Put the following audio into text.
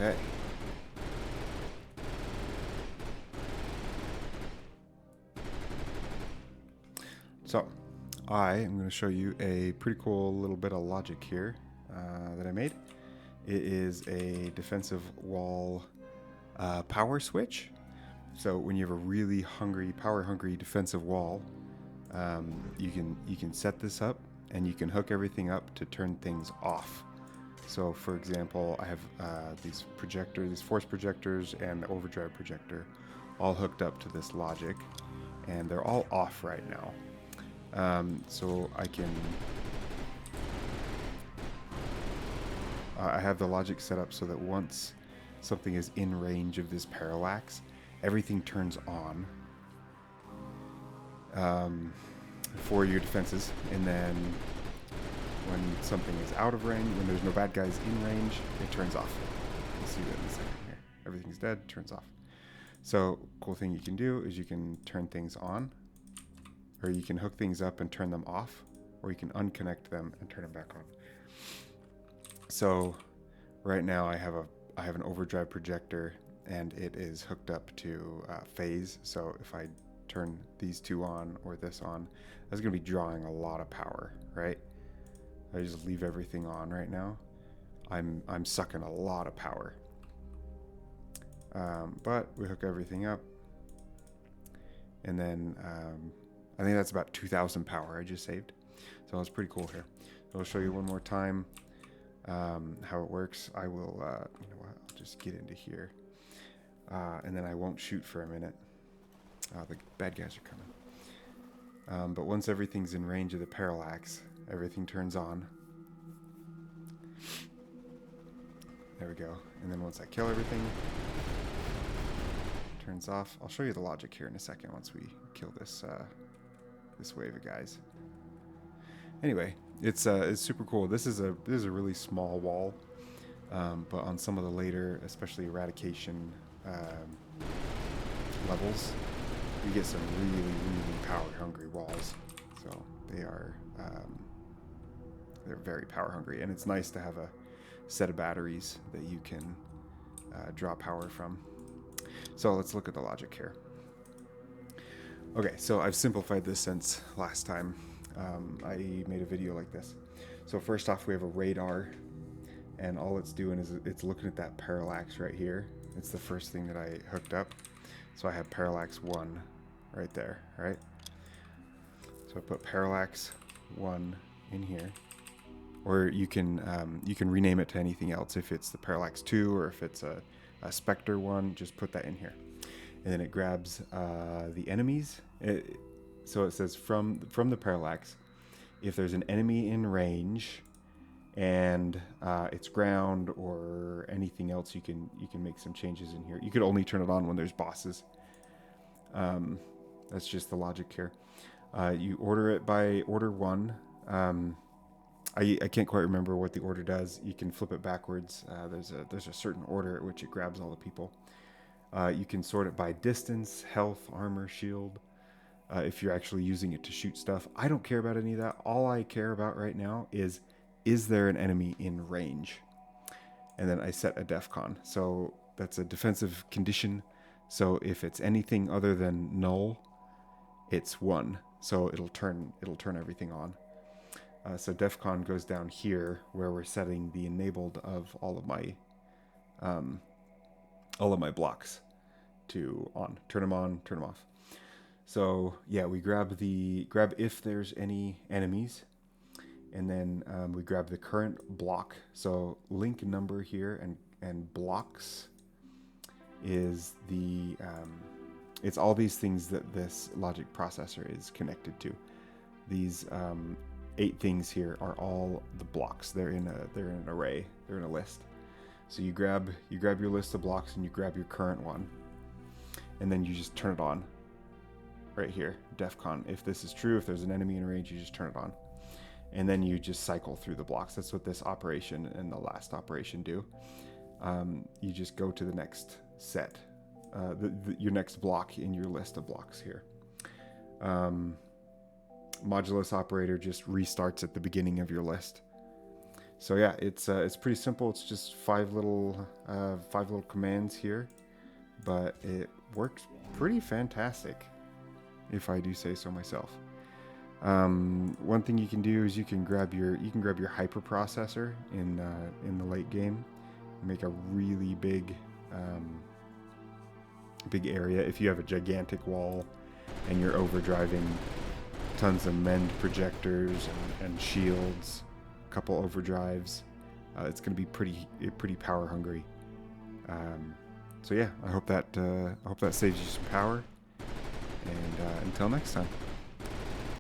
Okay. So, I am going to show you a pretty cool little bit of logic here that I made. It is a defensive wall power switch. So when you have a really hungry, power-hungry defensive wall, you can set this up and you can hook everything up to turn things off. So, for example, I have these force projectors, and the overdrive projector, all hooked up to this logic, and they're all off right now. So I have the logic set up so that once something is in range of this parallax, everything turns on for your defenses, and then when something is out of range, when there's no bad guys in range, it turns off. You'll see that in a second here. Everything's dead, turns off. So, cool thing you can do is you can turn things on, or you can hook things up and turn them off, or you can unconnect them and turn them back on. So, right now I have an overdrive projector, and it is hooked up to phase. So if I turn these two on or this on, that's going to be drawing a lot of power, right? I just leave everything on right now. I'm sucking a lot of power. But we hook everything up, and then I think that's about 2,000 power I just saved. So that's pretty cool here. So I'll show you one more time how it works. I will, you know what? I'll just get into here, and then I won't shoot for a minute. The bad guys are coming. But once everything's in range of the parallax, everything turns on. There we go. And then once I kill everything, it turns off. I'll show you the logic here in a second once we kill this this wave of guys. Anyway, it's super cool. This is a really small wall, but on some of the later, especially eradication levels, you get some really power-hungry walls. So they're very power-hungry, and it's nice to have a set of batteries that you can draw power from. So let's look at the logic here. Okay, so I've simplified this since last time I made a video like this. So first off, we have a radar, and all it's doing is it's looking at that parallax right here. It's the first thing that I hooked up. So I have parallax 1 right there, right? So I put parallax 1 in here, or you can rename it to anything else. If it's the parallax 2, or if it's a specter 1, just put that in here. And then it grabs the enemies. So it says from the parallax, if there's an enemy in range and it's ground or anything else, you can make some changes in here. You could only turn it on when there's bosses. That's just the logic here. You order it by order 1. I can't quite remember what the order does. You can flip it backwards. There's a certain order at which it grabs all the people. You can sort it by distance, health, armor, shield. If you're actually using it to shoot stuff, I don't care about any of that. All I care about right now is there an enemy in range? And then I set a defcon. So that's a defensive condition. So if it's anything other than null, it's 1. So it'll turn everything on. So defcon goes down here where we're setting the enabled of all of my blocks to on. Turn them on, turn them off. So yeah, we grab if there's any enemies, and then we grab the current block. So link number here and blocks is the it's all these things that this logic processor is connected to. These 8 things here are all the blocks. They're in an array. They're in a list. So you grab your list of blocks and you grab your current one, and then you just turn it on. Right here, defcon. If this is true, if there's an enemy in range, you just turn it on, and then you just cycle through the blocks. That's what this operation and the last operation do. You just go to the next set, your next block in your list of blocks here. Modulus operator just restarts at the beginning of your list. So yeah, it's pretty simple. It's just five little commands here, but it works pretty fantastic, if I do say so myself. One thing you can do is you can grab your hyper processor in the late game, make a really big area. If you have a gigantic wall and you're overdriving tons of mend projectors and shields, a couple overdrives, it's going to be pretty power hungry. So yeah, I hope that saves you some power. And until next time.